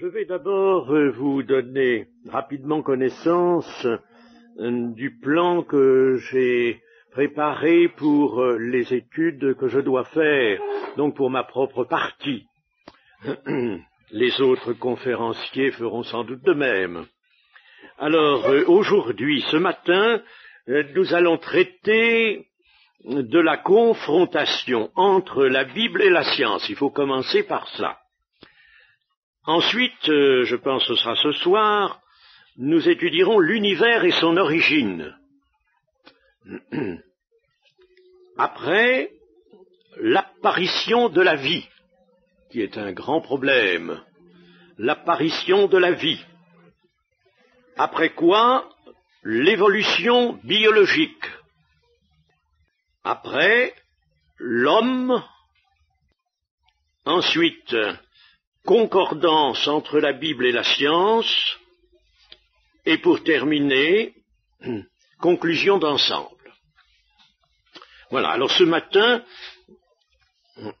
Je vais d'abord vous donner rapidement connaissance du plan que j'ai préparé pour les études que je dois faire, donc pour ma propre partie. Les autres conférenciers feront sans doute de même. Alors, aujourd'hui, ce matin, nous allons traiter de la confrontation entre la Bible et la science. Il faut commencer par cela. Ensuite, je pense que ce sera ce soir, nous étudierons l'univers et son origine. Après, l'apparition de la vie, qui est un grand problème. L'apparition de la vie. Après quoi, l'évolution biologique. Après, l'homme. Ensuite, concordance entre la Bible et la science, et pour terminer, conclusion d'ensemble. Voilà, alors ce matin, nous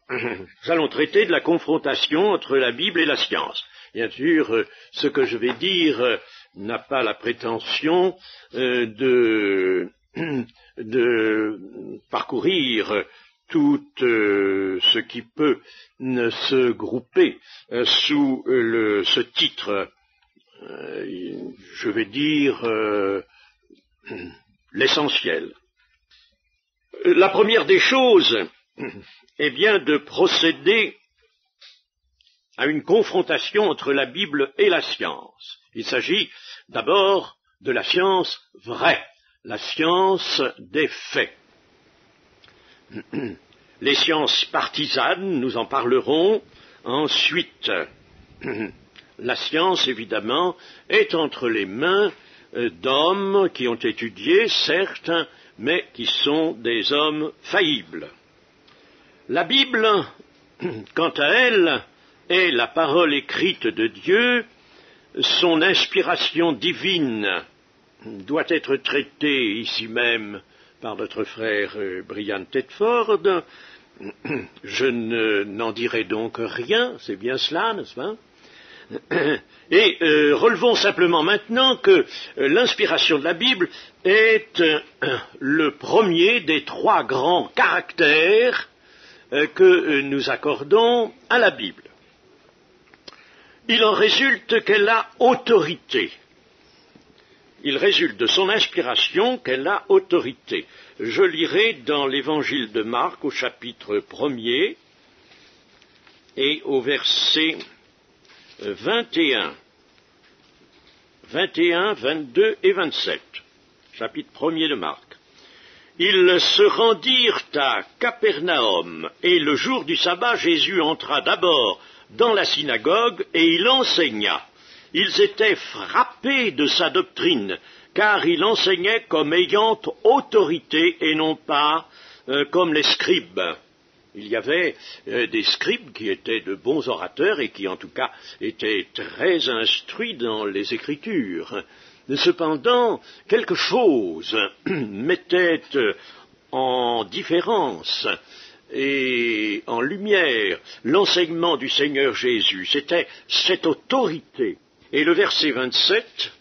allons traiter de la confrontation entre la Bible et la science. Bien sûr, ce que je vais dire n'a pas la prétention de parcourir tout ce qui peut se grouper sous ce titre, je vais dire l'essentiel. La première des choses est bien de procéder à une confrontation entre la Bible et la science. Il s'agit d'abord de la science vraie, la science des faits. Les sciences partisanes, nous en parlerons. Ensuite, la science, évidemment, est entre les mains d'hommes qui ont étudié, certes, mais qui sont des hommes faillibles. La Bible, quant à elle, est la parole écrite de Dieu. Son inspiration divine doit être traitée ici même par notre frère Brian Tedford. Je n'en dirai donc rien, c'est bien cela, n'est-ce pas? Et relevons simplement maintenant que l'inspiration de la Bible est le premier des trois grands caractères que nous accordons à la Bible. Il en résulte qu'elle a autorité. Il résulte de son inspiration qu'elle a autorité. Je lirai dans l'évangile de Marc au chapitre 1er et au verset 21, 22 et 27, chapitre 1er de Marc. Ils se rendirent à Capernaum, et le jour du sabbat, Jésus entra d'abord dans la synagogue, et il enseigna. Ils étaient frappés de sa doctrine, car il enseignait comme ayant autorité, et non pas comme les scribes. Il y avait des scribes qui étaient de bons orateurs, et qui en tout cas étaient très instruits dans les Écritures. Cependant, quelque chose mettait en différence et en lumière l'enseignement du Seigneur Jésus. C'était cette autorité. Et le verset 27,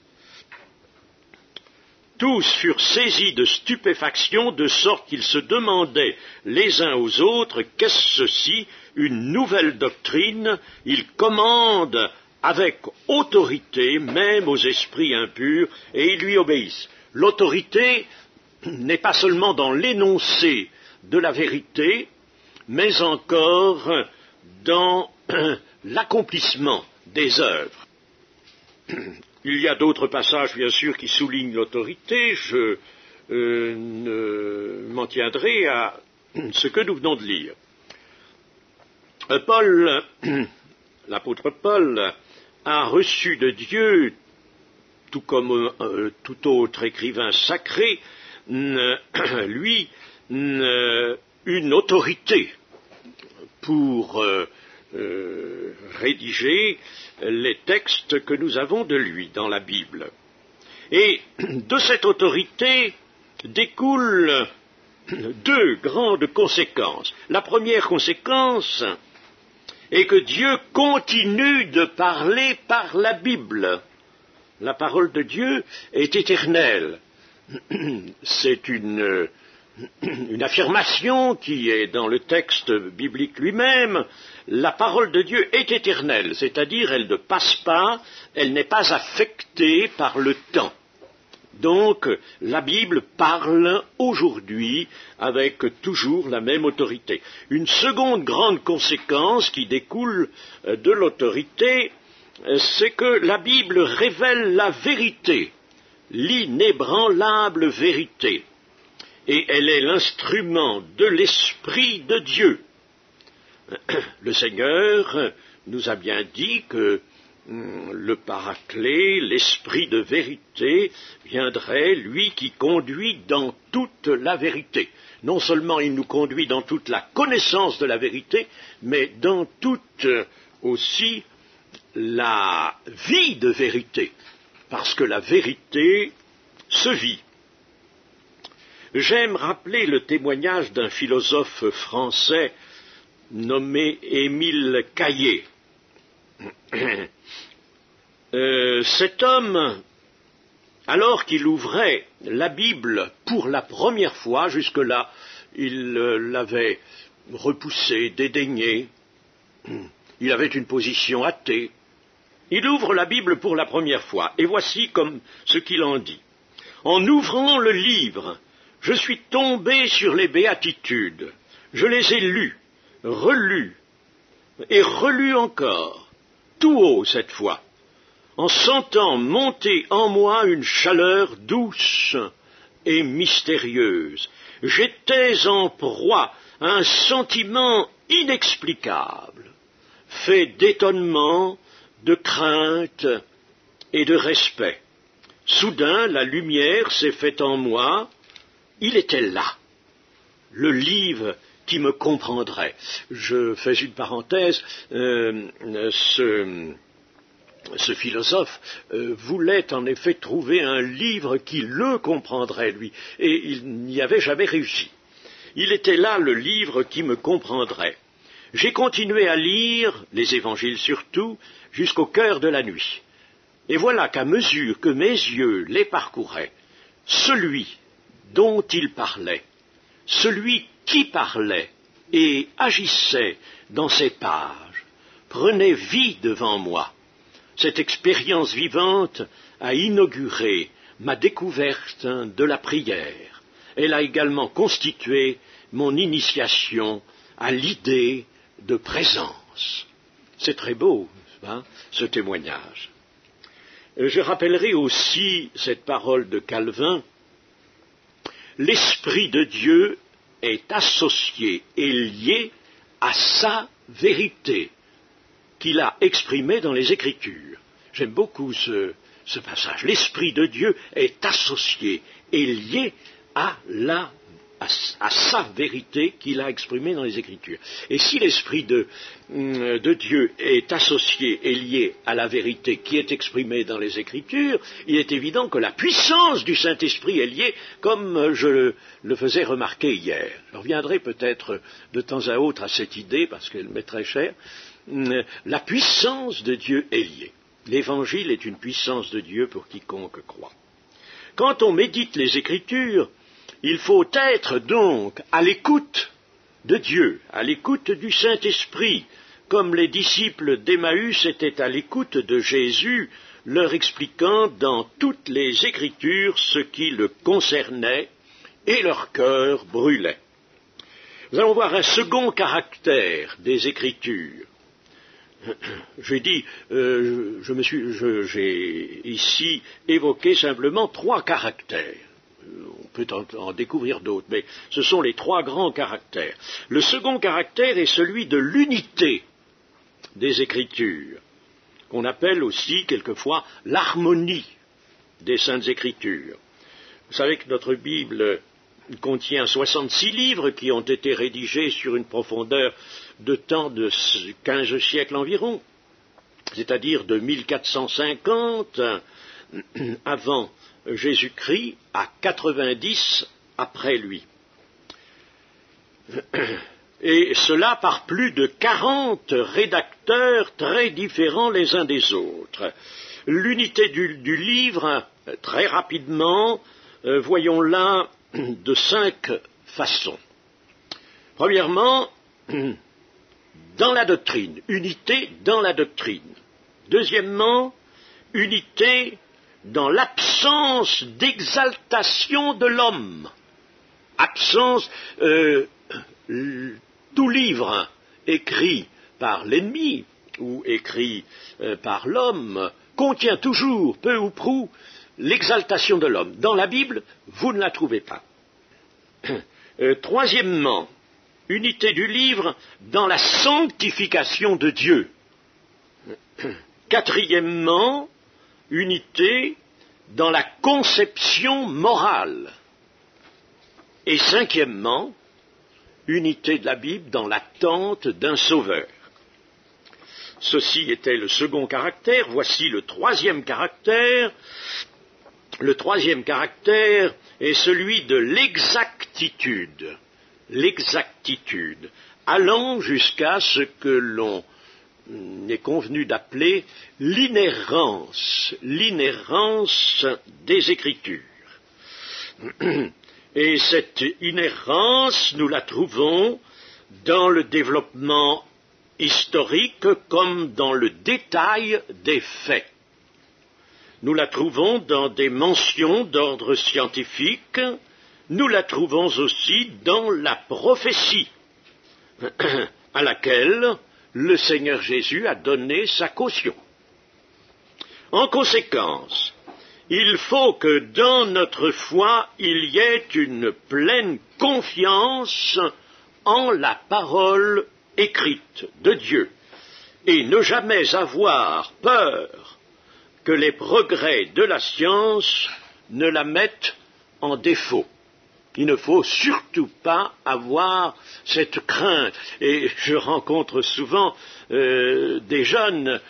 tous furent saisis de stupéfaction, de sorte qu'ils se demandaient les uns aux autres, qu'est-ce ceci, une nouvelle doctrine? Il commande avec autorité, même aux esprits impurs, et ils lui obéissent. L'autorité n'est pas seulement dans l'énoncé de la vérité, mais encore dans l'accomplissement des œuvres. Il y a d'autres passages, bien sûr, qui soulignent l'autorité. Je m'en tiendrai à ce que nous venons de lire. Paul, l'apôtre Paul, a reçu de Dieu, tout comme tout autre écrivain sacré, lui, une autorité pour rédiger les textes que nous avons de lui dans la Bible. Et de cette autorité découlent deux grandes conséquences. La première conséquence et que Dieu continue de parler par la Bible. La parole de Dieu est éternelle. C'est une affirmation qui est dans le texte biblique lui-même. La parole de Dieu est éternelle, c'est-à-dire elle ne passe pas, elle n'est pas affectée par le temps. Donc, la Bible parle aujourd'hui avec toujours la même autorité. Une seconde grande conséquence qui découle de l'autorité, c'est que la Bible révèle la vérité, l'inébranlable vérité. Et elle est l'instrument de l'Esprit de Dieu. Le Seigneur nous a bien dit que le Paraclet, l'Esprit de vérité, viendrait, lui qui conduit dans toute la vérité. Non seulement il nous conduit dans toute la connaissance de la vérité, mais dans toute aussi la vie de vérité, parce que la vérité se vit. J'aime rappeler le témoignage d'un philosophe français nommé Émile Caillé. Cet homme, alors qu'il ouvrait la Bible pour la première fois, jusque-là, il l'avait repoussée, dédaignée, il avait une position athée. Il ouvre la Bible pour la première fois, et voici comme ce qu'il en dit. En ouvrant le livre, je suis tombé sur les béatitudes, je les ai lues, relues, et relues encore, tout haut cette fois, en sentant monter en moi une chaleur douce et mystérieuse. J'étais en proie à un sentiment inexplicable, fait d'étonnement, de crainte et de respect. Soudain, la lumière s'est faite en moi, il était là, le livre qui me comprendrait. Je fais une parenthèse, ce philosophe voulait en effet trouver un livre qui le comprendrait, lui, et il n'y avait jamais réussi. Il était là, le livre qui me comprendrait. J'ai continué à lire, les évangiles surtout, jusqu'au cœur de la nuit. Et voilà qu'à mesure que mes yeux les parcouraient, celui dont il parlait, celui qui parlait et agissait dans ces pages, prenait vie devant moi. Cette expérience vivante a inauguré ma découverte de la prière. Elle a également constitué mon initiation à l'idée de présence. C'est très beau, hein, ce témoignage. Je rappellerai aussi cette parole de Calvin. L'Esprit de Dieu est associé et lié à sa vérité qu'il a exprimée dans les Écritures. J'aime beaucoup ce passage. L'Esprit de Dieu est associé et lié à sa vérité qu'il a exprimée dans les Écritures. Et si l'Esprit de Dieu est associé et lié à la vérité qui est exprimée dans les Écritures, il est évident que la puissance du Saint-Esprit est liée, comme je le faisais remarquer hier. Je reviendrai peut-être de temps à autre à cette idée, parce qu'elle m'est très chère. La puissance de Dieu est liée. L'Évangile est une puissance de Dieu pour quiconque croit. Quand on médite les Écritures, il faut être donc à l'écoute de Dieu, à l'écoute du Saint-Esprit, comme les disciples d'Emmaüs étaient à l'écoute de Jésus, leur expliquant dans toutes les Écritures ce qui le concernait, et leur cœur brûlait. Nous allons voir un second caractère des Écritures. J'ai dit, j'ai ici évoqué simplement 3 caractères. On peut en découvrir d'autres, mais ce sont les 3 grands caractères. Le second caractère est celui de l'unité des Écritures, qu'on appelle aussi quelquefois l'harmonie des Saintes Écritures. Vous savez que notre Bible contient 66 livres qui ont été rédigés sur une profondeur de temps de 15 siècles environ, c'est-à-dire de 1450 avant Jésus-Christ à 90 après lui. et cela par plus de 40 rédacteurs très différents les uns des autres. L'unité du livre, très rapidement, voyons-la de 5 façons. Premièrement, dans la doctrine, unité dans la doctrine. Deuxièmement, unité dans l'absence d'exaltation de l'homme. Absence, tout livre écrit par l'ennemi ou écrit par l'homme contient toujours, peu ou prou, l'exaltation de l'homme. Dans la Bible, vous ne la trouvez pas. Troisièmement, unité du livre dans la sanctification de Dieu. Quatrièmement, unité dans la conception morale. Et cinquièmement, unité de la Bible dans l'attente d'un sauveur. Ceci était le second caractère, voici le troisième caractère. Le troisième caractère est celui de l'exactitude. L'exactitude, allant jusqu'à ce que l'on est convenu d'appeler l'inhérence des Écritures. Et cette inhérence, nous la trouvons dans le développement historique comme dans le détail des faits. Nous la trouvons dans des mentions d'ordre scientifique, nous la trouvons aussi dans la prophétie, à laquelle le Seigneur Jésus a donné sa caution. En conséquence, il faut que dans notre foi, il y ait une pleine confiance en la parole écrite de Dieu, et ne jamais avoir peur que les progrès de la science ne la mettent en défaut. Il ne faut surtout pas avoir cette crainte. Et je rencontre souvent des jeunes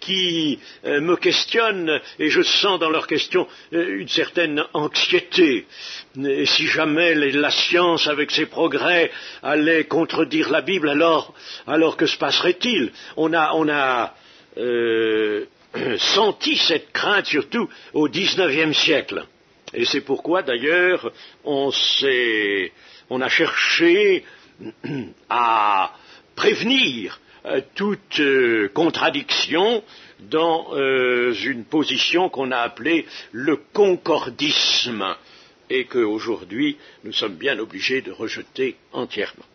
qui me questionnent, et je sens dans leurs questions une certaine anxiété. Et si jamais la science, avec ses progrès, allait contredire la Bible, alors que se passerait-il? On a senti cette crainte surtout au XIXe siècle. Et c'est pourquoi, d'ailleurs, on a cherché à prévenir toute contradiction dans une position qu'on a appelée le concordisme, et qu'aujourd'hui, nous sommes bien obligés de rejeter entièrement.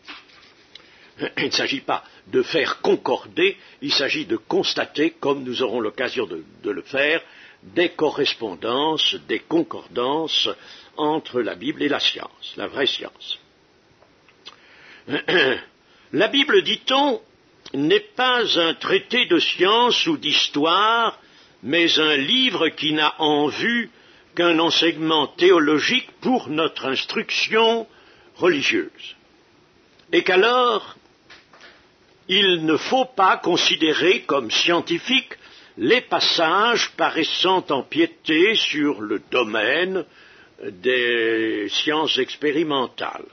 Il ne s'agit pas de faire concorder, il s'agit de constater, comme nous aurons l'occasion de le faire, des correspondances, des concordances entre la Bible et la science, la vraie science. La Bible, dit-on, n'est pas un traité de science ou d'histoire, mais un livre qui n'a en vue qu'un enseignement théologique pour notre instruction religieuse. Et qu'alors, il ne faut pas considérer comme scientifiques les passages paraissant empiéter sur le domaine des sciences expérimentales.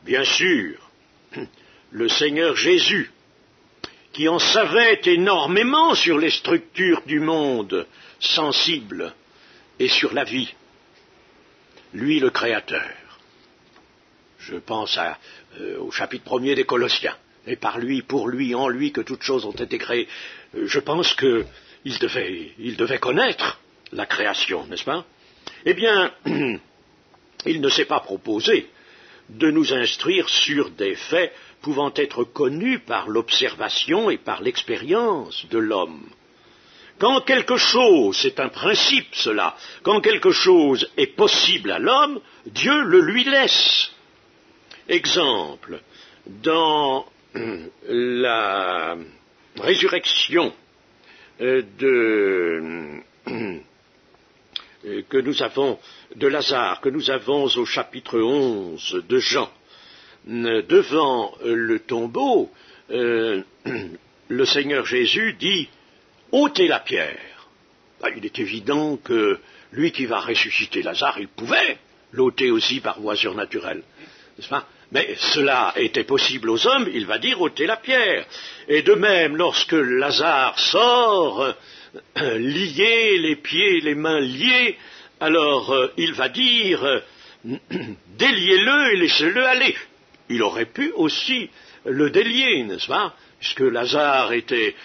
Bien sûr, le Seigneur Jésus, qui en savait énormément sur les structures du monde sensible et sur la vie, lui le Créateur. Je pense au chapitre 1er des Colossiens. Et par lui, pour lui, en lui, que toutes choses ont été créées. Je pense qu'il devait connaître la création, n'est-ce pas? Eh bien, il ne s'est pas proposé de nous instruire sur des faits pouvant être connus par l'observation et par l'expérience de l'homme. Quand quelque chose, c'est un principe cela, quand quelque chose est possible à l'homme, Dieu le lui laisse. Exemple, dans la résurrection que nous avons de Lazare, que nous avons au chapitre 11 de Jean, devant le tombeau, le Seigneur Jésus dit « ôtez la pierre ». Il est évident que lui qui va ressusciter Lazare, il pouvait l'ôter aussi par voie surnaturelle, n'est-ce pas? Mais cela était possible aux hommes, il va dire ôtez la pierre. Et de même, lorsque Lazare sort, lié, les pieds et les mains liés, alors il va dire déliez-le et laissez-le aller. Il aurait pu aussi le délier, n'est-ce pas, puisque Lazare était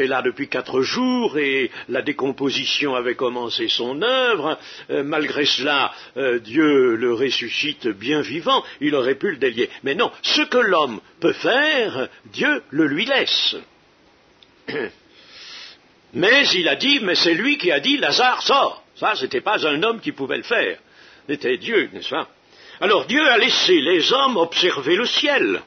là depuis 4 jours et la décomposition avait commencé son œuvre. Malgré cela, Dieu le ressuscite bien vivant, il aurait pu le délier. Mais non, ce que l'homme peut faire, Dieu le lui laisse. Mais il a dit, mais c'est lui qui a dit, Lazare sort. Ça, c'était pas un homme qui pouvait le faire. C'était Dieu, n'est-ce pas? Alors Dieu a laissé les hommes observer le ciel.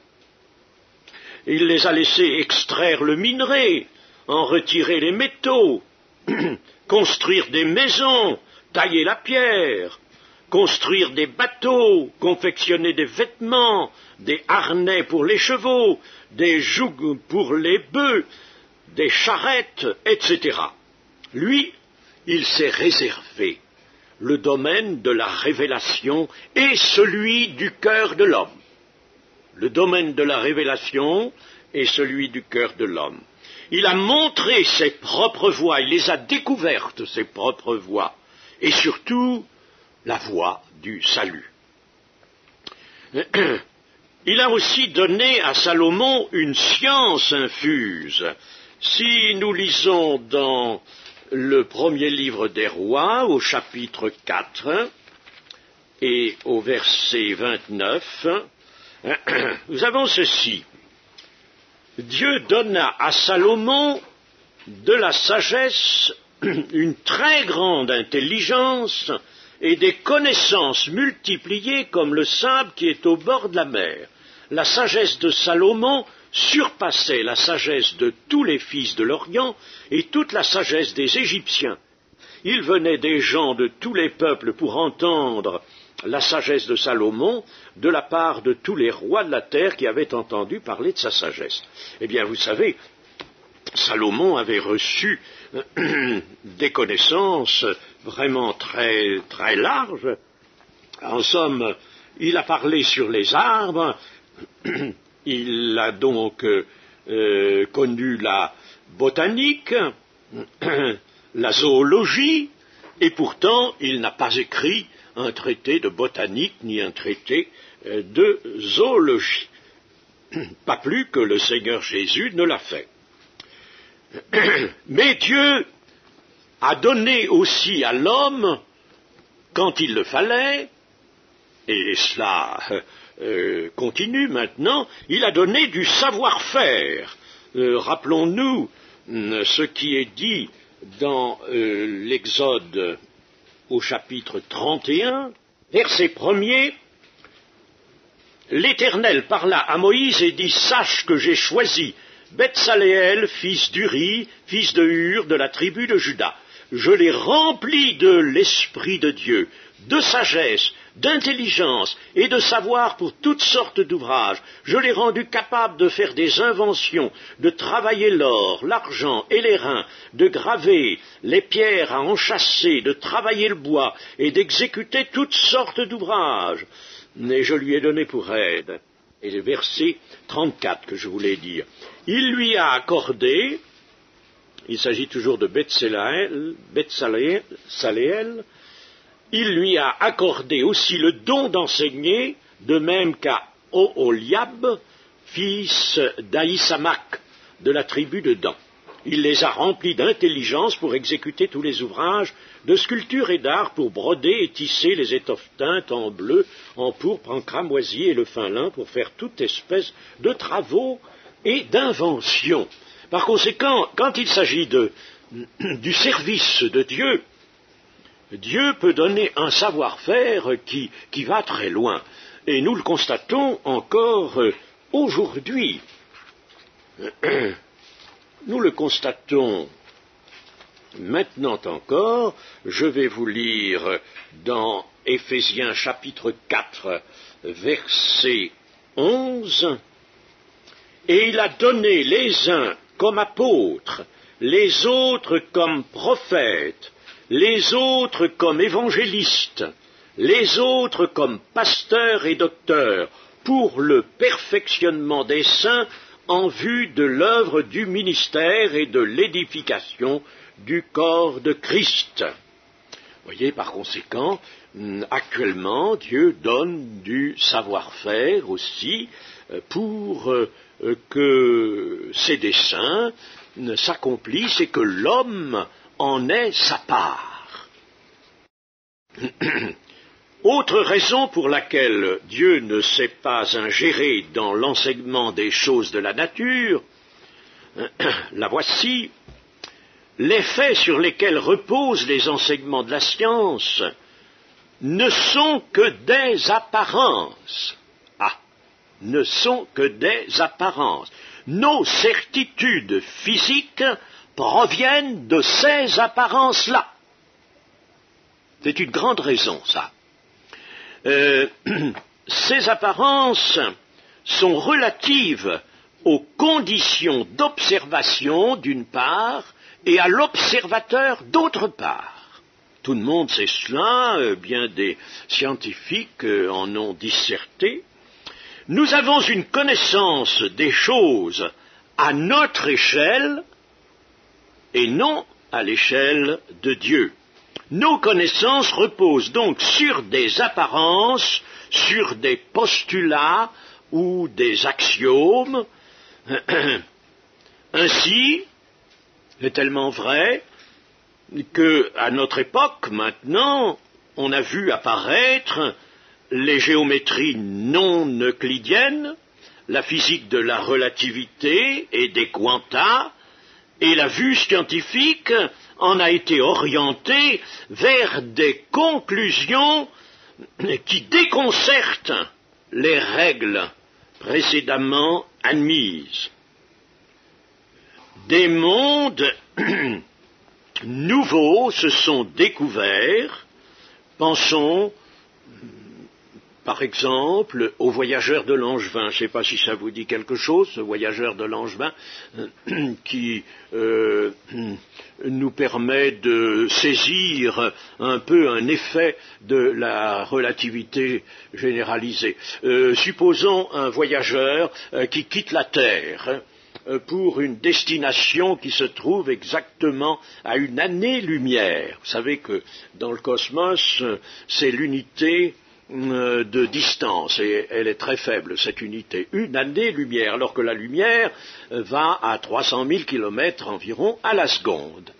Il les a laissés extraire le minerai, en retirer les métaux, construire des maisons, tailler la pierre, construire des bateaux, confectionner des vêtements, des harnais pour les chevaux, des jougs pour les bœufs, des charrettes, etc. Lui, il s'est réservé le domaine de la révélation et celui du cœur de l'homme. Le domaine de la révélation est celui du cœur de l'homme. Il a montré ses propres voies, il les a découvertes, ses propres voies, et surtout la voie du salut. Il a aussi donné à Salomon une science infuse. Si nous lisons dans le premier livre des rois, au chapitre 4 et au verset 29, nous avons ceci. Dieu donna à Salomon de la sagesse, une très grande intelligence et des connaissances multipliées comme le sable qui est au bord de la mer. La sagesse de Salomon surpassait la sagesse de tous les fils de l'Orient et toute la sagesse des Égyptiens. Il venait des gens de tous les peuples pour entendre la sagesse de Salomon de la part de tous les rois de la terre qui avaient entendu parler de sa sagesse. Eh bien, vous savez, Salomon avait reçu des connaissances vraiment très, très larges. En somme, il a parlé sur les arbres, il a donc connu la botanique, la zoologie, et pourtant il n'a pas écrit un traité de botanique ni un traité de zoologie. Pas plus que le Seigneur Jésus ne l'a fait. Mais Dieu a donné aussi à l'homme, quand il le fallait, et cela continue maintenant, il a donné du savoir-faire. Rappelons-nous ce qui est dit dans l'Exode au chapitre 31, verset 1er. L'Éternel parla à Moïse et dit, sache que j'ai choisi Betsaléel, fils d'Uri, fils de Hur, de la tribu de Juda. Je l'ai rempli de l'Esprit de Dieu, de sagesse, d'intelligence et de savoir pour toutes sortes d'ouvrages. Je l'ai rendu capable de faire des inventions, de travailler l'or, l'argent et les reins, de graver les pierres à enchâsser, de travailler le bois et d'exécuter toutes sortes d'ouvrages. Et je lui ai donné pour aide. Et le verset 34 que je voulais dire. Il lui a accordé, il s'agit toujours de Betsaléel, il lui a accordé aussi le don d'enseigner, de même qu'à Oholiab, fils d'Ahisamach, de la tribu de Dan. Il les a remplis d'intelligence pour exécuter tous les ouvrages de sculpture et d'art, pour broder et tisser les étoffes teintes en bleu, en pourpre, en cramoisi et le fin lin, pour faire toute espèce de travaux et d'inventions. Par conséquent, quand il s'agit du service de Dieu, Dieu peut donner un savoir-faire qui va très loin. Et nous le constatons encore aujourd'hui. Nous le constatons maintenant encore. Je vais vous lire dans Éphésiens chapitre 4, verset 11. Et il a donné les uns comme apôtres, les autres comme prophètes, les autres comme évangélistes, les autres comme pasteurs et docteurs, pour le perfectionnement des saints en vue de l'œuvre du ministère et de l'édification du corps de Christ. Vous voyez, par conséquent, actuellement, Dieu donne du savoir-faire aussi pour que ses desseins s'accomplissent et que l'homme en ait sa part. Autre raison pour laquelle Dieu ne s'est pas ingéré dans l'enseignement des choses de la nature, la voici: les faits sur lesquels reposent les enseignements de la science ne sont que des apparences. Ne sont que des apparences. Nos certitudes physiques proviennent de ces apparences-là. C'est une grande raison, ça. Ces apparences sont relatives aux conditions d'observation d'une part et à l'observateur d'autre part. Tout le monde sait cela, bien des scientifiques en ont disserté. Nous avons une connaissance des choses à notre échelle et non à l'échelle de Dieu. Nos connaissances reposent donc sur des apparences, sur des postulats ou des axiomes. Ainsi, c'est tellement vrai qu'à notre époque, maintenant, on a vu apparaître les géométries non euclidiennes, la physique de la relativité et des quanta, et la vue scientifique en a été orientée vers des conclusions qui déconcertent les règles précédemment admises. Des mondes nouveaux se sont découverts. Pensons par exemple aux voyageurs de Langevin. Je ne sais pas si ça vous dit quelque chose, ce voyageur de Langevin qui nous permet de saisir un peu un effet de la relativité généralisée. Supposons un voyageur qui quitte la Terre pour une destination qui se trouve exactement à une année-lumière. Vous savez que dans le cosmos, c'est l'unité de distance, et elle est très faible, cette unité, une année-lumière, alors que la lumière va à 300 000 kilomètres environ à la seconde.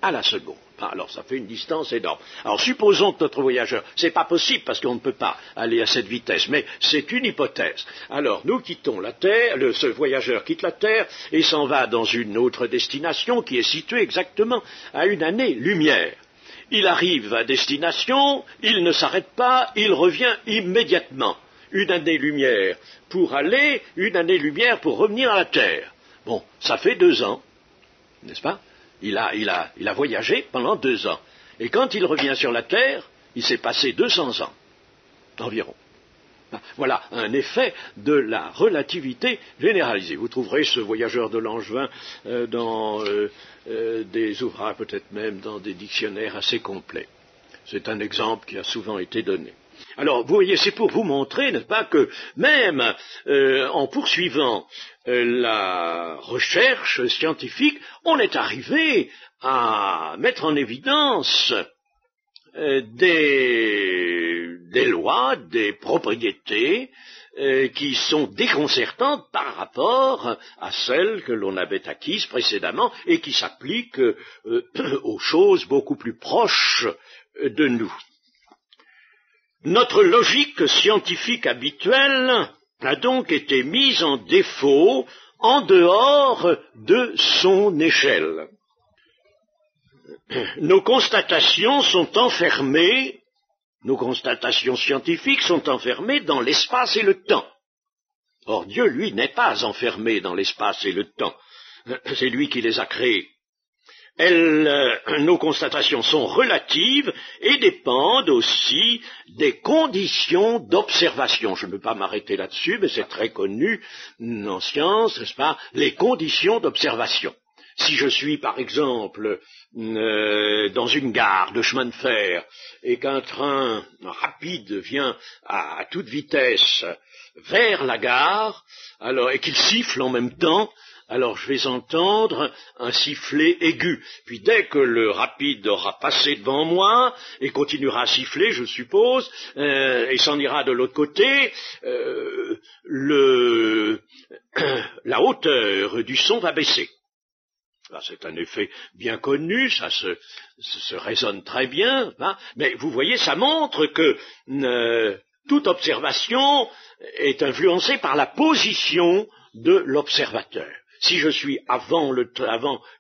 Alors ça fait une distance énorme. Alors supposons que notre voyageur, c'est pas possible parce qu'on ne peut pas aller à cette vitesse, mais c'est une hypothèse. Alors nous quittons la Terre, ce voyageur quitte la Terre et s'en va dans une autre destination qui est située exactement à une année-lumière. Il arrive à destination, il ne s'arrête pas, il revient immédiatement. Une année-lumière pour aller, une année-lumière pour revenir à la Terre. Bon, ça fait 2 ans, n'est-ce pas? Il a voyagé pendant 2 ans. Et quand il revient sur la Terre, il s'est passé 200 ans, environ. Voilà un effet de la relativité généralisée. Vous trouverez ce voyageur de Langevin dans des ouvrages, peut-être même dans des dictionnaires assez complets. C'est un exemple qui a souvent été donné. Alors, vous voyez, c'est pour vous montrer, n'est-ce pas, que même en poursuivant la recherche scientifique, on est arrivé à mettre en évidence des lois, des propriétés qui sont déconcertantes par rapport à celles que l'on avait acquises précédemment et qui s'appliquent aux choses beaucoup plus proches de nous. Notre logique scientifique habituelle a donc été mise en défaut en dehors de son échelle. Nos constatations sont enfermées, nos constatations scientifiques sont enfermées dans l'espace et le temps. Or, Dieu, lui, n'est pas enfermé dans l'espace et le temps. C'est lui qui les a créés. Nos constatations sont relatives et dépendent aussi des conditions d'observation. Je ne veux pas m'arrêter là-dessus, mais c'est très connu en science, n'est-ce pas, les conditions d'observation. Si je suis, par exemple, dans une gare de chemin de fer et qu'un train rapide vient à toute vitesse vers la gare, alors, et qu'il siffle en même temps, alors je vais entendre un sifflet aigu. Puis dès que le rapide aura passé devant moi et continuera à siffler, je suppose, et s'en ira de l'autre côté, la hauteur du son va baisser. C'est un effet bien connu, ça se résonne très bien, hein, mais vous voyez, ça montre que toute observation est influencée par la position de l'observateur. Si je suis avant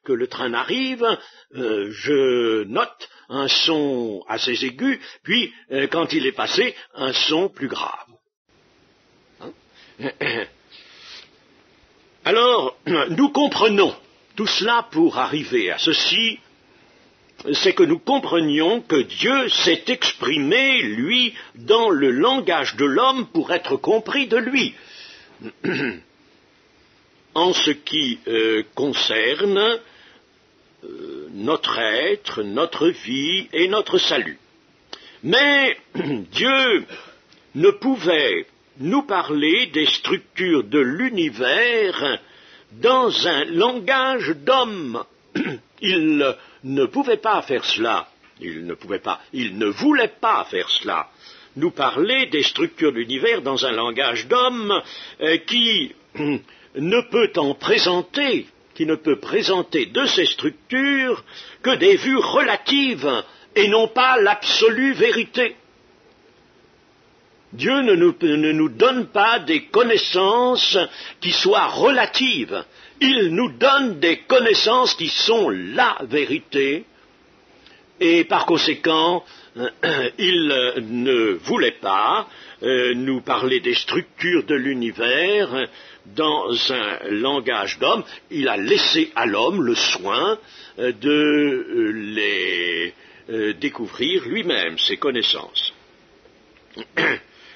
que le train n'arrive, je note un son assez aigu, puis quand il est passé, un son plus grave. Hein? Alors, nous comprenons tout cela pour arriver à ceci, c'est que nous comprenions que Dieu s'est exprimé, lui, dans le langage de l'homme pour être compris de lui. En ce qui concerne notre être, notre vie et notre salut. Mais Dieu ne pouvait nous parler des structures de l'univers dans un langage d'homme. Il ne pouvait pas faire cela. Il ne voulait pas faire cela. Nous parler des structures de l'univers dans un langage d'homme qui ne peut présenter de ces structures que des vues relatives et non pas l'absolue vérité. Dieu ne nous donne pas des connaissances qui soient relatives. Il nous donne des connaissances qui sont la vérité, et par conséquent, il ne voulait pas nous parler des structures de l'univers dans un langage d'homme. Il a laissé à l'homme le soin de les découvrir lui-même, ses connaissances.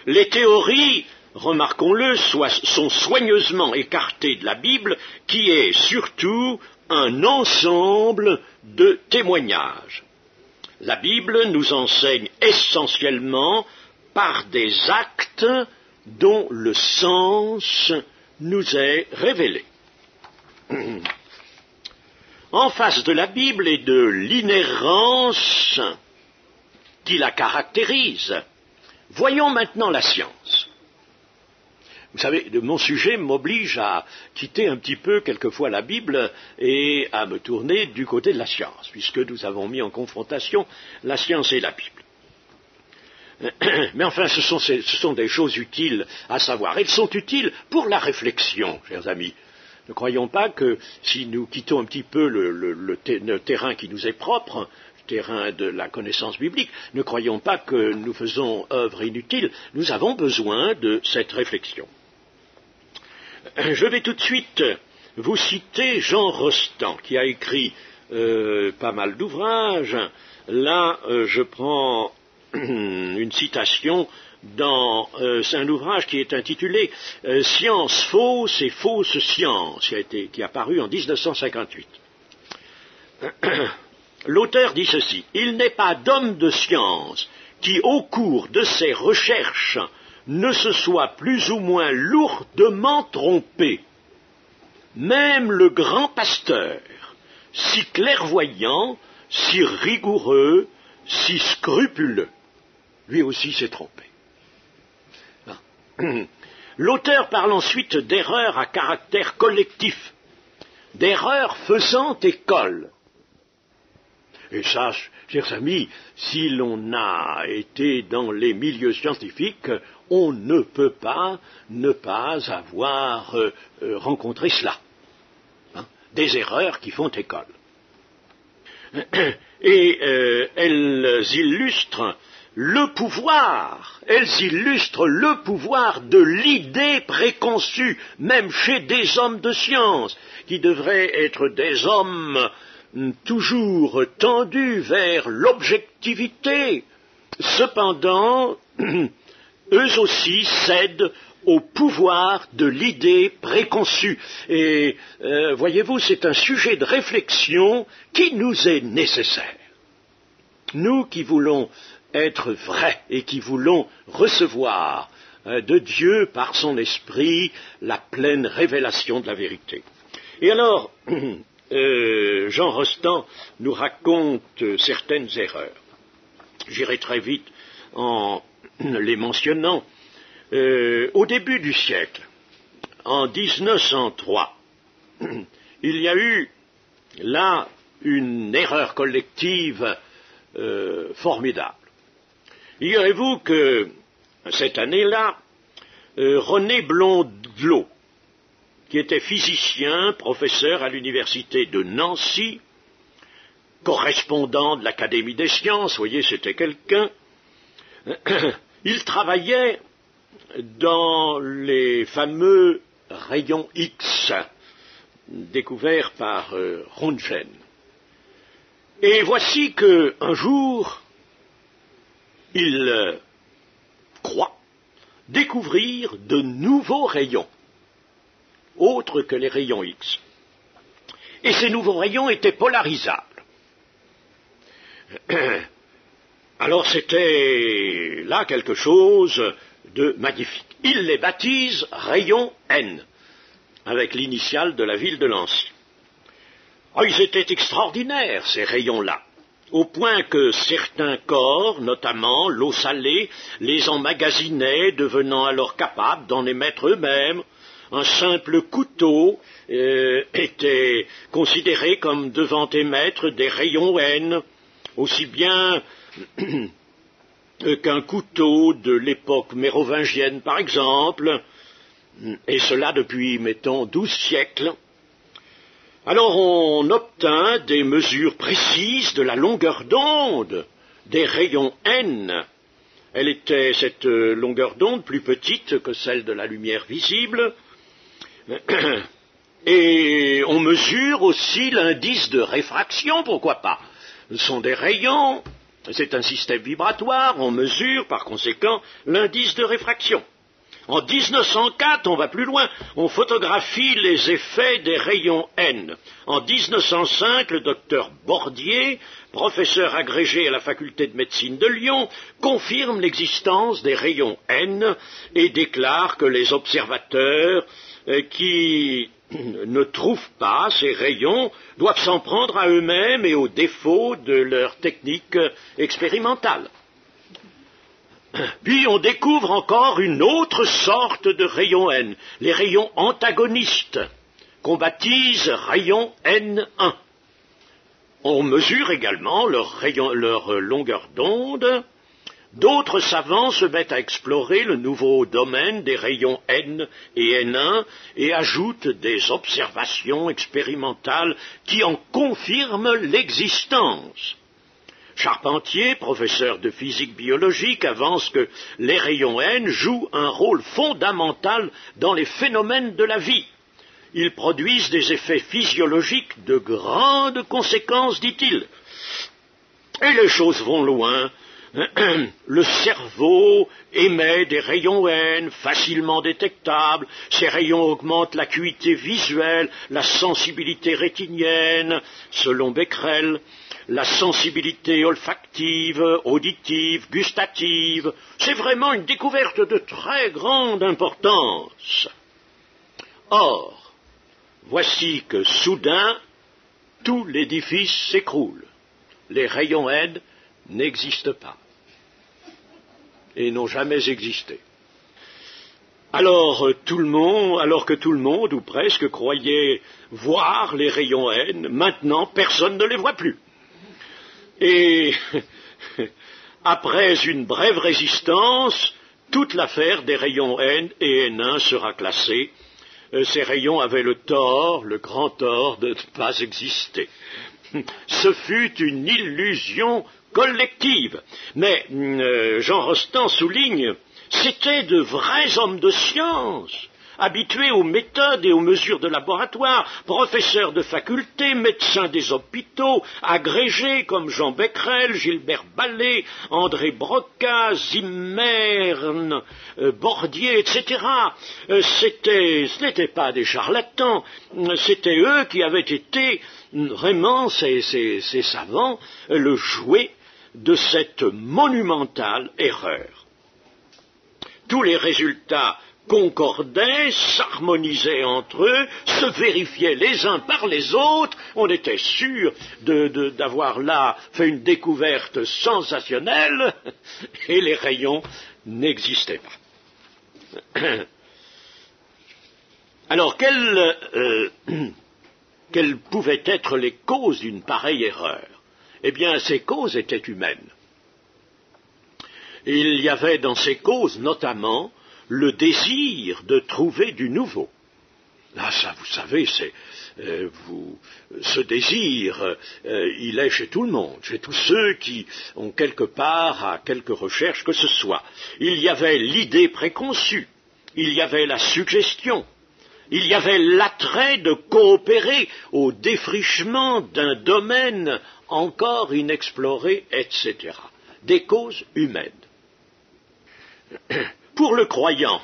Les théories, remarquons-le, sont soigneusement écartées de la Bible, qui est surtout un ensemble de témoignages. La Bible nous enseigne essentiellement par des actes dont le sens nous est révélé. En face de la Bible et de l'inhérence qui la caractérise, voyons maintenant la science. Vous savez, mon sujet m'oblige à quitter un petit peu quelquefois la Bible et à me tourner du côté de la science, puisque nous avons mis en confrontation la science et la Bible. Mais enfin, ce sont des choses utiles à savoir. Elles sont utiles pour la réflexion, chers amis. Ne croyons pas que si nous quittons un petit peu le terrain qui nous est propre, terrain de la connaissance biblique, ne croyons pas que nous faisons œuvre inutile. Nous avons besoin de cette réflexion. Je vais tout de suite vous citer Jean Rostand, qui a écrit pas mal d'ouvrages. Là, je prends une citation dans un ouvrage qui est intitulé « Science fausse et fausse science », qui a paru en 1958. L'auteur dit ceci: « Il n'est pas d'homme de science qui, au cours de ses recherches, ne se soit plus ou moins lourdement trompé. Même le grand Pasteur, si clairvoyant, si rigoureux, si scrupuleux, lui aussi s'est trompé. » L'auteur parle ensuite d'erreurs à caractère collectif, d'erreurs faisant école. Et ça, chers amis, si l'on a été dans les milieux scientifiques, on ne peut pas ne pas avoir rencontré cela. Des erreurs qui font école. Et elles illustrent le pouvoir de l'idée préconçue, même chez des hommes de science, qui devraient être des hommes toujours tendus vers l'objectivité. Cependant, eux aussi cèdent au pouvoir de l'idée préconçue. Et voyez-vous, c'est un sujet de réflexion qui nous est nécessaire. Nous qui voulons être vrais et qui voulons recevoir de Dieu par son esprit la pleine révélation de la vérité. Et alors, Jean Rostand nous raconte certaines erreurs. J'irai très vite en les mentionnant. Au début du siècle, en 1903, il y a eu là une erreur collective formidable. Ignorez-vous que cette année-là, René Blondelot, qui était physicien, professeur à l'université de Nancy, correspondant de l'Académie des sciences, voyez, c'était quelqu'un, il travaillait dans les fameux rayons X découverts par Röntgen. Et voici qu'un jour, il croit découvrir de nouveaux rayons, autres que les rayons X. Et ces nouveaux rayons étaient polarisables. Alors c'était là quelque chose de magnifique. Il les baptise rayons N, avec l'initiale de la ville de Nancy. Oh, ils étaient extraordinaires, ces rayons-là, au point que certains corps, notamment l'eau salée, les emmagasinaient, devenant alors capables d'en émettre eux-mêmes. Un simple couteau était considéré comme devant émettre des rayons N, aussi bien qu'un couteau de l'époque mérovingienne, par exemple, et cela depuis, mettons, 12 siècles. Alors on obtint des mesures précises de la longueur d'onde des rayons N. Elle était, cette longueur d'onde, plus petite que celle de la lumière visible, et on mesure aussi l'indice de réfraction, pourquoi pas. Ce sont des rayons, c'est un système vibratoire, on mesure par conséquent l'indice de réfraction. En 1904, on va plus loin, on photographie les effets des rayons N. En 1905, le docteur Bordier, professeur agrégé à la faculté de médecine de Lyon, confirme l'existence des rayons N et déclare que les observateurs qui ne trouvent pas ces rayons doivent s'en prendre à eux-mêmes et aux défauts de leur technique expérimentale. Puis on découvre encore une autre sorte de rayons N, les rayons antagonistes, qu'on baptise rayons N1. On mesure également leur longueur d'onde. D'autres savants se mettent à explorer le nouveau domaine des rayons N et N1 et ajoutent des observations expérimentales qui en confirment l'existence. Charpentier, professeur de physique biologique, avance que les rayons N jouent un rôle fondamental dans les phénomènes de la vie. Ils produisent des effets physiologiques de grandes conséquences, dit-il. Et les choses vont loin. Le cerveau émet des rayons N facilement détectables. Ces rayons augmentent l'acuité visuelle, la sensibilité rétinienne, selon Becquerel, la sensibilité olfactive, auditive, gustative. C'est vraiment une découverte de très grande importance. Or, voici que soudain, tout l'édifice s'écroule. Les rayons N n'existent pas et n'ont jamais existé. Alors que tout le monde, ou presque, croyait voir les rayons N, maintenant personne ne les voit plus. Et après une brève résistance, toute l'affaire des rayons N et N1 sera classée. Ces rayons avaient le tort, le grand tort, de ne pas exister. Ce fut une illusion collective. Mais Jean Rostand souligne, c'étaient de vrais hommes de science, habitués aux méthodes et aux mesures de laboratoire, professeurs de faculté, médecins des hôpitaux, agrégés comme Jean Becquerel, Gilbert Ballet, André Broca, Zimmern, Bordier, etc. Ce n'étaient pas des charlatans, c'était eux qui avaient été vraiment, ces savants, le jouet de cette monumentale erreur. Tous les résultats concordaient, s'harmonisaient entre eux, se vérifiaient les uns par les autres, on était sûr d'avoir là fait une découverte sensationnelle, et les rayons n'existaient pas. Alors, quelles pouvaient être les causes d'une pareille erreur? Eh bien, ces causes étaient humaines. Il y avait dans ces causes notamment le désir de trouver du nouveau. Là, ça, vous savez, ce désir, il est chez tout le monde, chez tous ceux qui ont quelque part à quelque recherche que ce soit. Il y avait l'idée préconçue, il y avait la suggestion, il y avait l'attrait de coopérer au défrichement d'un domaine encore inexploré, etc. Des causes humaines. Pour le croyant,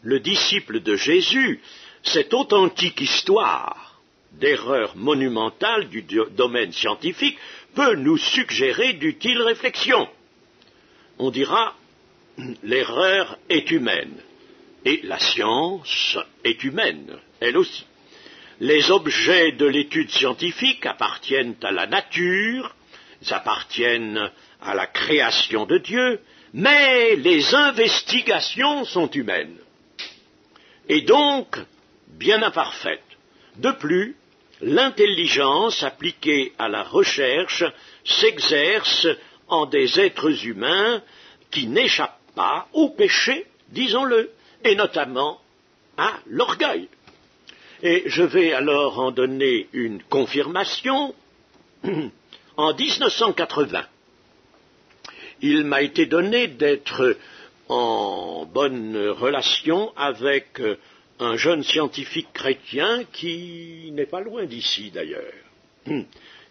le disciple de Jésus, cette authentique histoire d'erreur monumentale du domaine scientifique peut nous suggérer d'utiles réflexions. On dira, l'erreur est humaine, et la science est humaine, elle aussi. Les objets de l'étude scientifique appartiennent à la nature, ils appartiennent à la création de Dieu, mais les investigations sont humaines, et donc bien imparfaites. De plus, l'intelligence appliquée à la recherche s'exerce en des êtres humains qui n'échappent pas au péché, disons-le, et notamment à l'orgueil. Et je vais alors en donner une confirmation. En 1980, il m'a été donné d'être en bonne relation avec un jeune scientifique chrétien qui n'est pas loin d'ici d'ailleurs.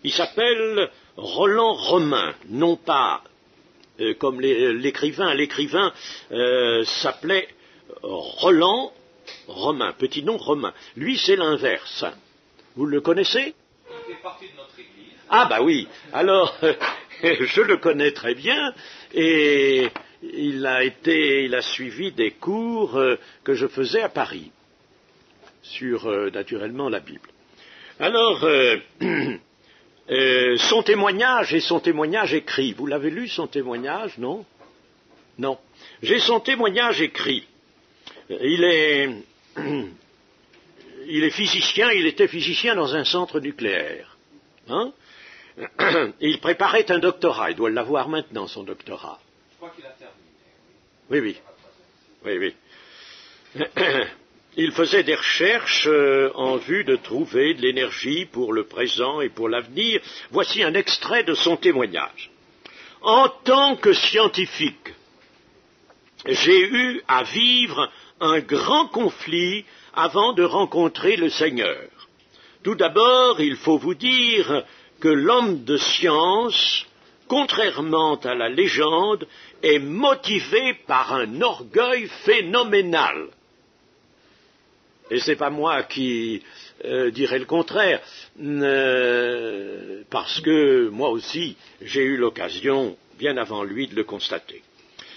Il s'appelle Roland Romain, non pas comme l'écrivain s'appelait Roland Romain, petit nom Romain. Lui, c'est l'inverse. Vous le connaissez? Il fait partie de notre église. Ah bah oui, alors je le connais très bien et il a suivi des cours que je faisais à Paris sur naturellement la Bible. Alors son témoignage écrit, vous l'avez lu son témoignage, non? Non. J'ai son témoignage écrit. Il est physicien, il était physicien dans un centre nucléaire. Hein? Il préparait un doctorat, il doit l'avoir maintenant, son doctorat. Je crois qu'il a terminé. Oui. Il faisait des recherches en vue de trouver de l'énergie pour le présent et pour l'avenir. Voici un extrait de son témoignage. En tant que scientifique, j'ai eu à vivre un grand conflit avant de rencontrer le Seigneur. Tout d'abord, il faut vous dire que l'homme de science, contrairement à la légende, est motivé par un orgueil phénoménal. Et ce n'est pas moi qui dirais le contraire, parce que moi aussi, j'ai eu l'occasion, bien avant lui, de le constater.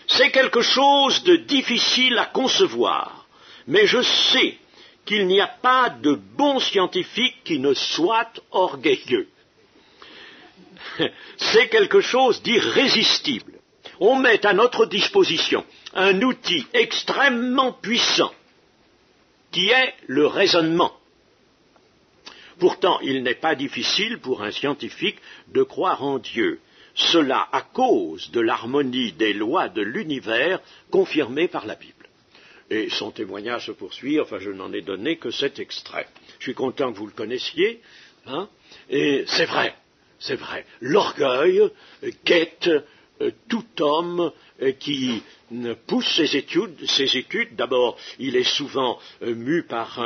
C'est quelque chose de difficile à concevoir, mais je sais qu'il n'y a pas de bon scientifique qui ne soit orgueilleux. C'est quelque chose d'irrésistible. On met à notre disposition un outil extrêmement puissant, qui est le raisonnement. Pourtant, il n'est pas difficile pour un scientifique de croire en Dieu. Cela à cause de l'harmonie des lois de l'univers confirmées par la Bible. Et son témoignage se poursuit, enfin je n'en ai donné que cet extrait. Je suis content que vous le connaissiez, hein, et c'est vrai. L'orgueil guette tout homme qui pousse ses études. D'abord, il est souvent mu par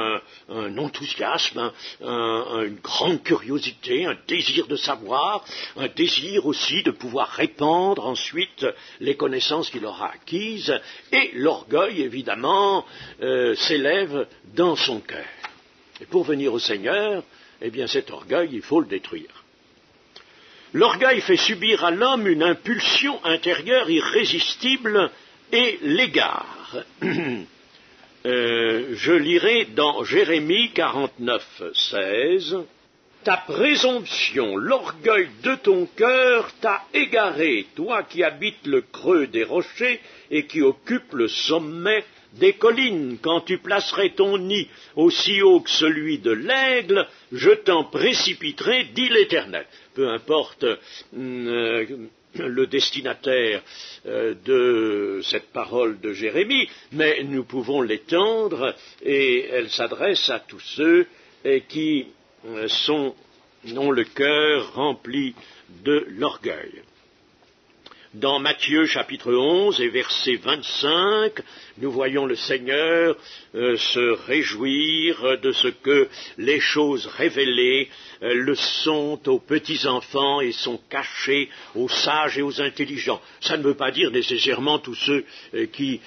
un enthousiasme, une grande curiosité, un désir de savoir, un désir aussi de pouvoir répandre ensuite les connaissances qu'il aura acquises, et l'orgueil, évidemment, s'élève dans son cœur. Et pour venir au Seigneur, eh bien cet orgueil, il faut le détruire. L'orgueil fait subir à l'homme une impulsion intérieure irrésistible et l'égare. Je lirai dans Jérémie 49, 16, « Ta présomption, l'orgueil de ton cœur t'a égaré, toi qui habites le creux des rochers et qui occupes le sommet des collines. Quand tu placerais ton nid aussi haut que celui de l'aigle, je t'en précipiterai, dit l'Éternel. » Peu importe le destinataire de cette parole de Jérémie, mais nous pouvons l'étendre, et elle s'adresse à tous ceux qui ont le cœur rempli de l'orgueil. Dans Matthieu chapitre 11 et verset 25, nous voyons le Seigneur se réjouir de ce que les choses révélées le sont aux petits-enfants et sont cachées aux sages et aux intelligents. Ça ne veut pas dire nécessairement tous ceux qui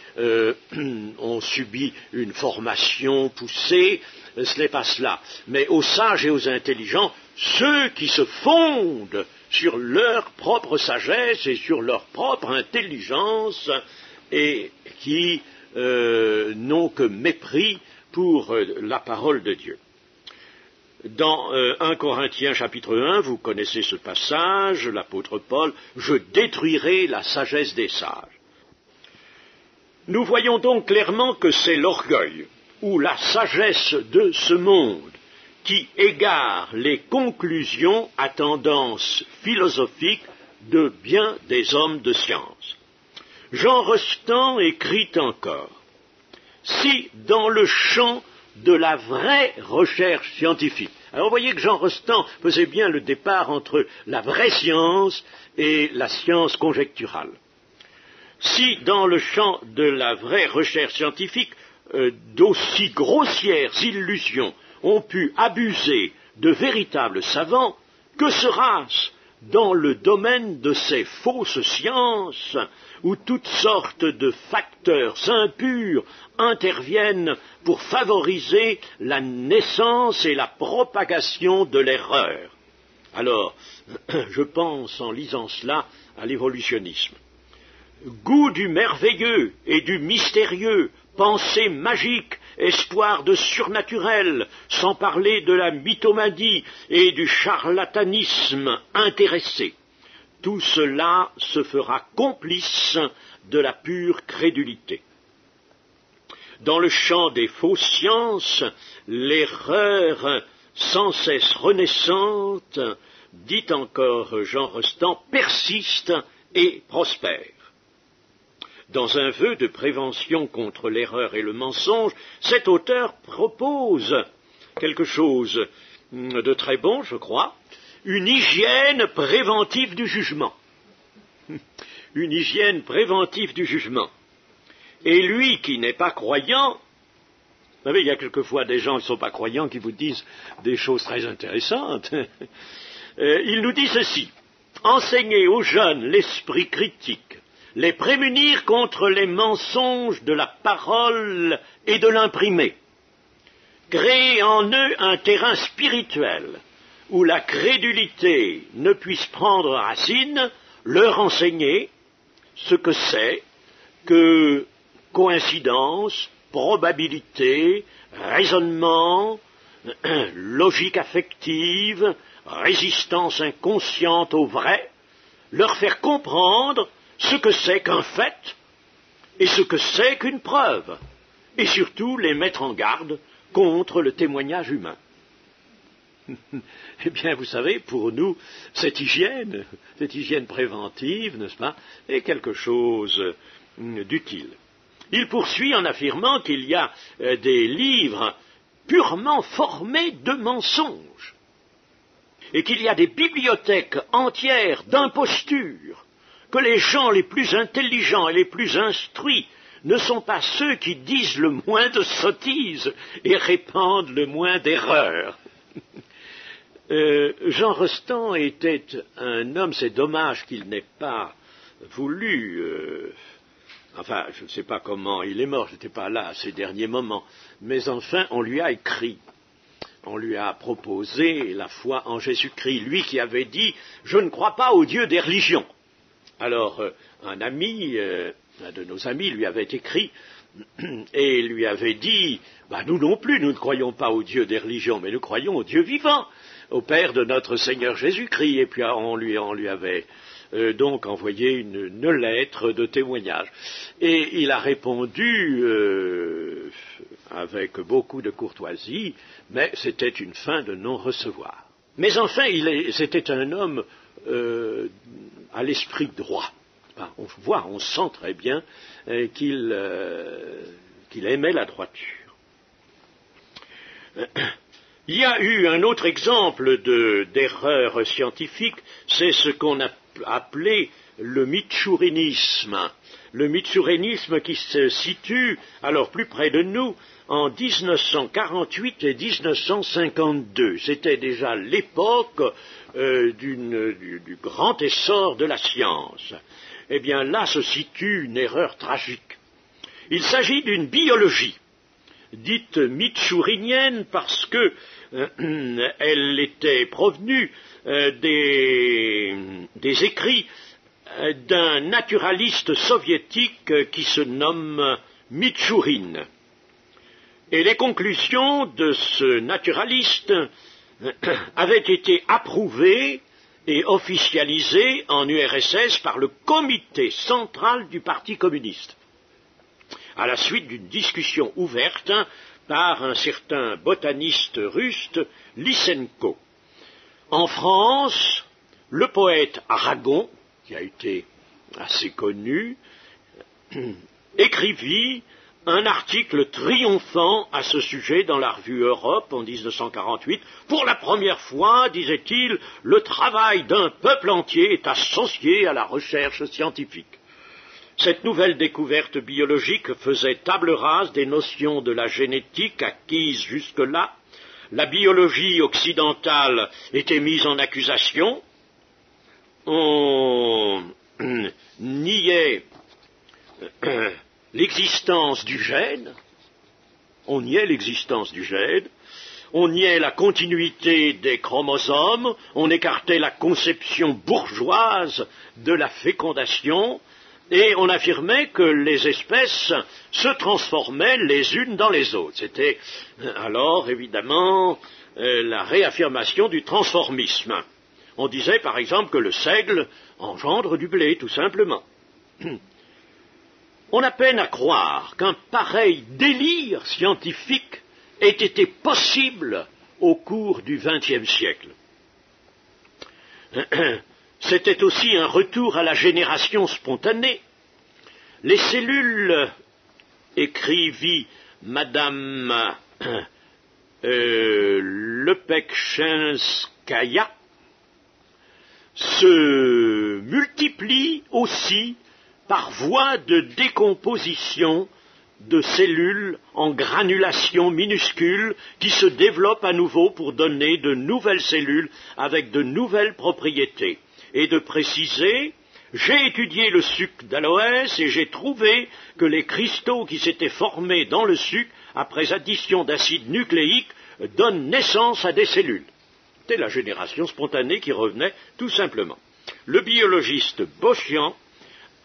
ont subi une formation poussée, ce n'est pas cela. Mais aux sages et aux intelligents, ceux qui se fondent sur leur propre sagesse et sur leur propre intelligence et qui n'ont que mépris pour la parole de Dieu. Dans 1 Corinthiens chapitre 1, vous connaissez ce passage, l'apôtre Paul, « Je détruirai la sagesse des sages ». Nous voyons donc clairement que c'est l'orgueil ou la sagesse de ce monde qui égare les conclusions à tendance philosophique de bien des hommes de science. Jean Rostand écrit encore « Si dans le champ de la vraie recherche scientifique », alors vous voyez que Jean Rostand faisait bien le départ entre la vraie science et la science conjecturale. Si dans le champ de la vraie recherche scientifique, d'aussi grossières illusions ont pu abuser de véritables savants, que sera-ce dans le domaine de ces fausses sciences où toutes sortes de facteurs impurs interviennent pour favoriser la naissance et la propagation de l'erreur? Alors, je pense en lisant cela à l'évolutionnisme. Goût du merveilleux et du mystérieux, pensée magique, espoir de surnaturel, sans parler de la mythomanie et du charlatanisme intéressé. Tout cela se fera complice de la pure crédulité. Dans le champ des fausses sciences, l'erreur sans cesse renaissante, dit encore Jean Rostand, persiste et prospère. Dans un vœu de prévention contre l'erreur et le mensonge, cet auteur propose quelque chose de très bon, je crois, une hygiène préventive du jugement. Une hygiène préventive du jugement. Et lui qui n'est pas croyant, vous savez, il y a quelquefois des gens qui ne sont pas croyants qui vous disent des choses très intéressantes. Il nous dit ceci: enseigner aux jeunes l'esprit critique, les prémunir contre les mensonges de la parole et de l'imprimé, créer en eux un terrain spirituel où la crédulité ne puisse prendre racine, leur enseigner ce que c'est que coïncidence, probabilité, raisonnement, logique affective, résistance inconsciente au vrai, leur faire comprendre ce que c'est qu'un fait et ce que c'est qu'une preuve, et surtout les mettre en garde contre le témoignage humain. Eh bien, vous savez, pour nous, cette hygiène préventive, n'est-ce pas, est quelque chose d'utile. Il poursuit en affirmant qu'il y a des livres purement formés de mensonges, et qu'il y a des bibliothèques entières d'impostures, que les gens les plus intelligents et les plus instruits ne sont pas ceux qui disent le moins de sottises et répandent le moins d'erreurs. Jean Rostand était un homme, c'est dommage qu'il n'ait pas voulu, enfin, je ne sais pas comment il est mort, je n'étais pas là à ces derniers moments, mais enfin, on lui a écrit, on lui a proposé la foi en Jésus-Christ, lui qui avait dit « Je ne crois pas au Dieu des religions ». Alors, un ami, un de nos amis lui avait écrit et lui avait dit « Nous non plus, nous ne croyons pas au Dieu des religions, mais nous croyons au Dieu vivant, au Père de notre Seigneur Jésus-Christ. » Et puis on lui avait donc envoyé une lettre de témoignage. Et il a répondu avec beaucoup de courtoisie, mais c'était une fin de non-recevoir. Mais enfin, c'était un homme à l'esprit droit. On sent très bien qu'il aimait la droiture. Il y a eu un autre exemple d'erreur scientifique, c'est ce qu'on a appelé le mitchourinisme. Le mitchourinisme qui se situe, alors plus près de nous, en 1948 et 1952. C'était déjà l'époque du grand essor de la science. Eh bien là se situe une erreur tragique. Il s'agit d'une biologie dite mitchourinienne parce que elle était provenue des écrits d'un naturaliste soviétique qui se nomme Mitchourine. Et les conclusions de ce naturaliste avaient été approuvées et officialisées en URSS par le comité central du Parti communiste, à la suite d'une discussion ouverte par un certain botaniste russe, Lysenko. En France, le poète Aragon, qui a été assez connu, écrivit un article triomphant à ce sujet dans la revue Europe en 1948. Pour la première fois, disait-il, le travail d'un peuple entier est associé à la recherche scientifique. Cette nouvelle découverte biologique faisait table rase des notions de la génétique acquises jusque-là. La biologie occidentale était mise en accusation. On niait l'existence du gène. On niait l'existence du gène. On niait la continuité des chromosomes. On écartait la conception bourgeoise de la fécondation. Et on affirmait que les espèces se transformaient les unes dans les autres. C'était alors, évidemment, la réaffirmation du transformisme. On disait, par exemple, que le seigle engendre du blé, tout simplement. On a peine à croire qu'un pareil délire scientifique ait été possible au cours du XXe siècle. C'était aussi un retour à la génération spontanée. Les cellules, écrivit Madame Lepekchinskaya, se multiplient aussi par voie de décomposition de cellules en granulations minuscules qui se développent à nouveau pour donner de nouvelles cellules avec de nouvelles propriétés. Et de préciser, j'ai étudié le suc d'aloès et j'ai trouvé que les cristaux qui s'étaient formés dans le suc après addition d'acide nucléique donnent naissance à des cellules. C'était la génération spontanée qui revenait tout simplement. Le biologiste Bochian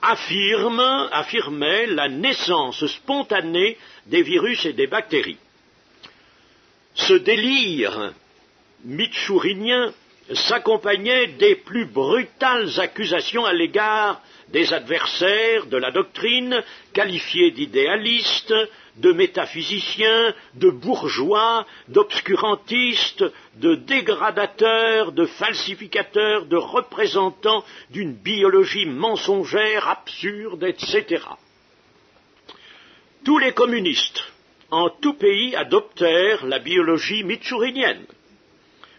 affirmait la naissance spontanée des virus et des bactéries. Ce délire mitchourinien s'accompagnait des plus brutales accusations à l'égard des adversaires de la doctrine, qualifiés d'idéalistes, de métaphysiciens, de bourgeois, d'obscurantistes, de dégradateurs, de falsificateurs, de représentants d'une biologie mensongère, absurde, etc. Tous les communistes, en tout pays, adoptèrent la biologie mitchourinienne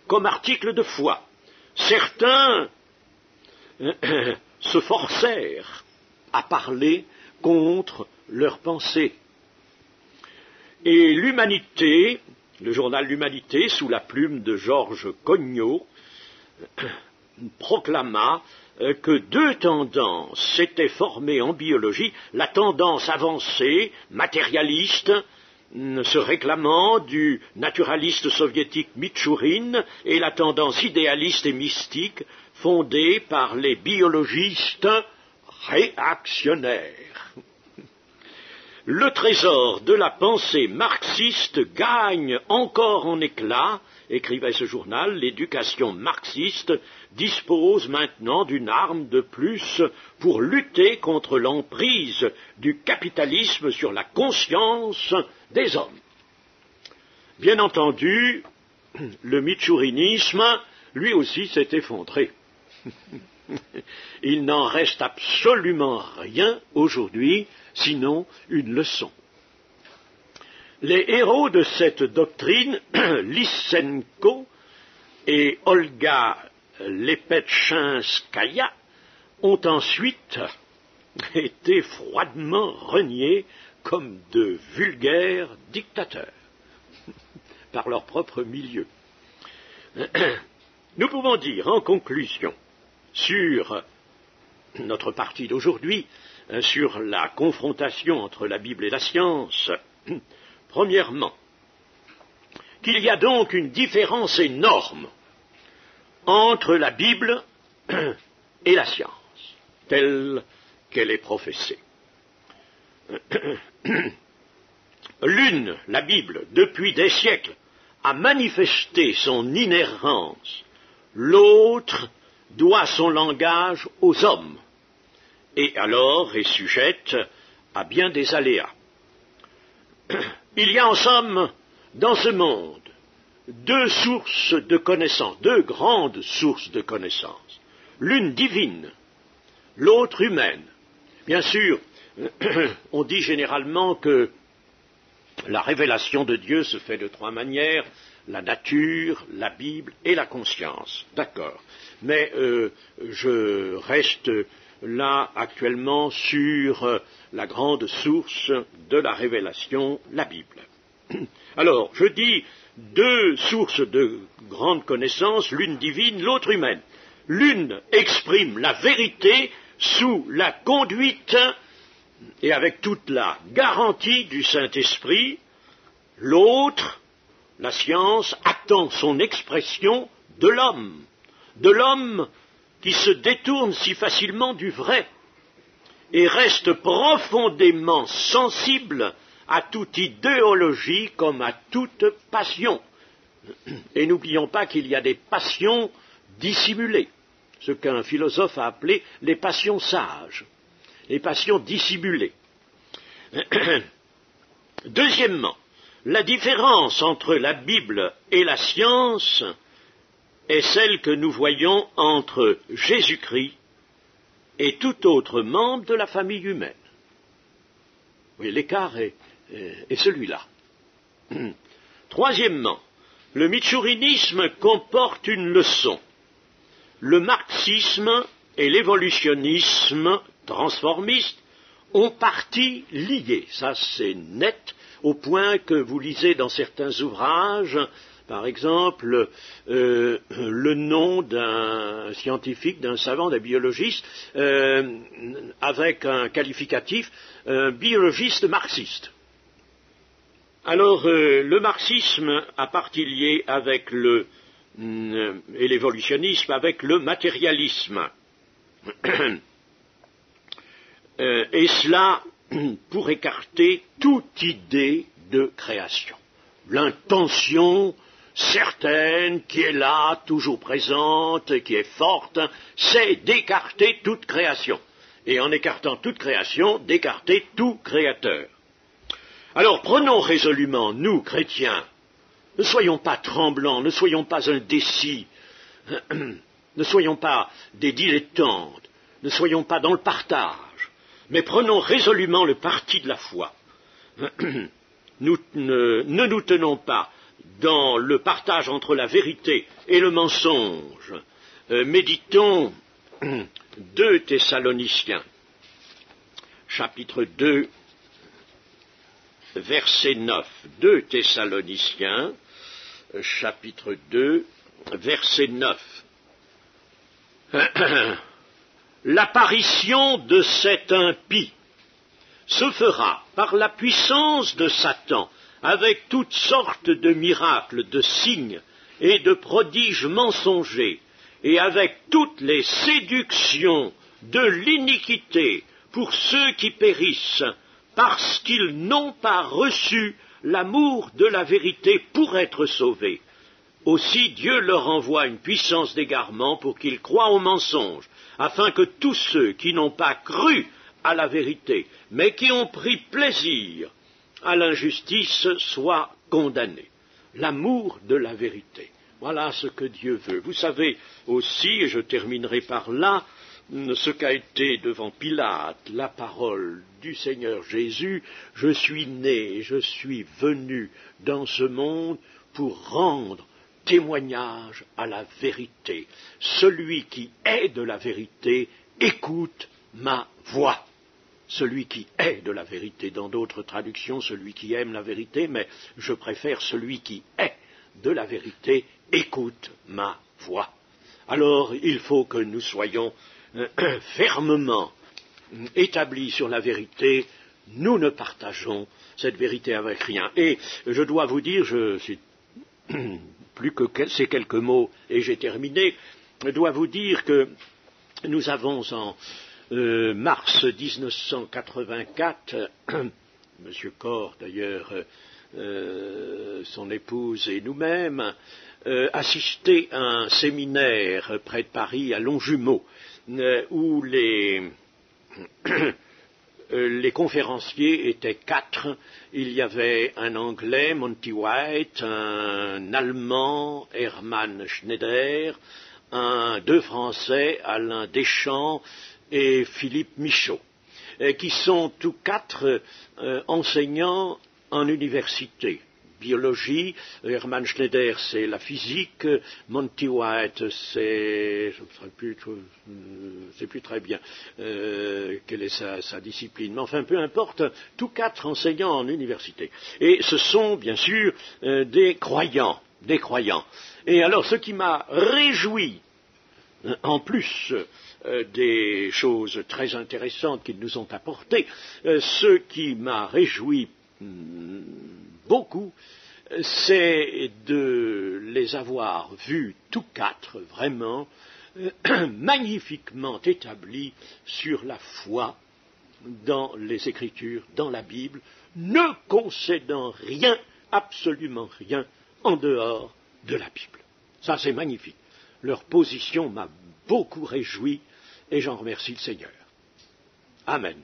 comme article de foi. Certains se forcèrent à parler contre leurs pensées. Et l'Humanité, le journal L'Humanité, sous la plume de Georges Cognot, proclama que deux tendances s'étaient formées en biologie, la tendance avancée, matérialiste, se réclamant du naturaliste soviétique Mitchourine, et la tendance idéaliste et mystique fondée par les biologistes réactionnaires. Le trésor de la pensée marxiste gagne encore en éclat, écrivait ce journal. L'éducation marxiste dispose maintenant d'une arme de plus pour lutter contre l'emprise du capitalisme sur la conscience des hommes. Bien entendu, le mitchourinisme, lui aussi, s'est effondré. Il n'en reste absolument rien aujourd'hui, sinon une leçon. Les héros de cette doctrine, Lysenko et Olga Lepetchinskaya, ont ensuite été froidement reniés comme de vulgaires dictateurs par leur propre milieu. Nous pouvons dire en conclusion sur notre partie d'aujourd'hui, sur la confrontation entre la Bible et la science, premièrement, qu'il y a donc une différence énorme entre la Bible et la science, telle qu'elle est professée. L'une, la Bible, depuis des siècles, a manifesté son inhérence, l'autre doit son langage aux hommes, et alors est sujette à bien des aléas. Il y a en somme, dans ce monde, deux sources de connaissances, deux grandes sources de connaissances, l'une divine, l'autre humaine. Bien sûr, on dit généralement que la révélation de Dieu se fait de trois manières, la nature, la Bible et la conscience. D'accord. Mais je reste là actuellement sur la grande source de la révélation, la Bible. Alors, je dis deux sources de grande connaissance, l'une divine, l'autre humaine. L'une exprime la vérité sous la conduite et avec toute la garantie du Saint-Esprit, l'autre, la science, attend son expression de l'homme qui se détourne si facilement du vrai et reste profondément sensible à toute idéologie comme à toute passion. Et n'oublions pas qu'il y a des passions dissimulées, ce qu'un philosophe a appelé les passions sages, les passions dissimulées. Deuxièmement, la différence entre la Bible et la science est celle que nous voyons entre Jésus-Christ et tout autre membre de la famille humaine. Oui, l'écart est celui-là. Troisièmement, le mitchourinisme comporte une leçon. Le marxisme et l'évolutionnisme transformiste ont partie liée, ça c'est net, au point que vous lisez dans certains ouvrages, par exemple, le nom d'un scientifique, d'un savant, d'un biologiste, avec un qualificatif, biologiste marxiste. Alors, le marxisme a partie liée avec et l'évolutionnisme avec le matérialisme. Et cela pour écarter toute idée de création. L'intention certaine, qui est là, toujours présente, qui est forte, c'est d'écarter toute création. Et en écartant toute création, d'écarter tout créateur. Alors prenons résolument, nous, chrétiens, ne soyons pas tremblants, ne soyons pas indécis, ne soyons pas des dilettantes, ne soyons pas dans le partage, mais prenons résolument le parti de la foi. Nous ne nous tenons pas dans le partage entre la vérité et le mensonge. Méditons 2 Thessaloniciens, chapitre 2, verset 9. 2 Thessaloniciens, chapitre 2, verset 9. L'apparition de cet impie se fera par la puissance de Satan, avec toutes sortes de miracles, de signes et de prodiges mensongers, et avec toutes les séductions de l'iniquité pour ceux qui périssent, parce qu'ils n'ont pas reçu l'amour de la vérité pour être sauvés. Aussi Dieu leur envoie une puissance d'égarement pour qu'ils croient au mensonge, afin que tous ceux qui n'ont pas cru à la vérité, mais qui ont pris plaisir à l'injustice, soient condamnés. L'amour de la vérité. Voilà ce que Dieu veut. Vous savez aussi, et je terminerai par là, ce qu'a été devant Pilate la parole du Seigneur Jésus: je suis né, je suis venu dans ce monde pour rendre témoignage à la vérité. Celui qui est de la vérité écoute ma voix. Celui qui est de la vérité, dans d'autres traductions, celui qui aime la vérité, mais je préfère celui qui est de la vérité écoute ma voix. Alors il faut que nous soyons fermement établis sur la vérité. Nous ne partageons cette vérité avec rien. Et je dois vous dire, plus que ces quelques mots et j'ai terminé, je dois vous dire que nous avons en mars 1984, M. Corr d'ailleurs, son épouse et nous-mêmes, assisté à un séminaire près de Paris, à Longjumeau, où les conférenciers étaient 4. Il y avait un Anglais, Monty White, un Allemand, Hermann Schneider, 2 Français, Alain Deschamps et Philippe Michaud, qui sont tous 4 enseignants en université. Biologie, Hermann Schneider c'est la physique, Monty White c'est, je ne sais plus très bien quelle est sa discipline, mais enfin peu importe, tous 4 enseignants en université. Et ce sont bien sûr des croyants. Et alors ce qui m'a réjoui, en plus des choses très intéressantes qu'ils nous ont apportées, ce qui m'a réjoui beaucoup, c'est de les avoir vus tous 4 vraiment magnifiquement établis sur la foi dans les Écritures, dans la Bible, ne concédant rien, absolument rien, en dehors de la Bible. Ça c'est magnifique. Leur position m'a beaucoup réjoui et j'en remercie le Seigneur. Amen.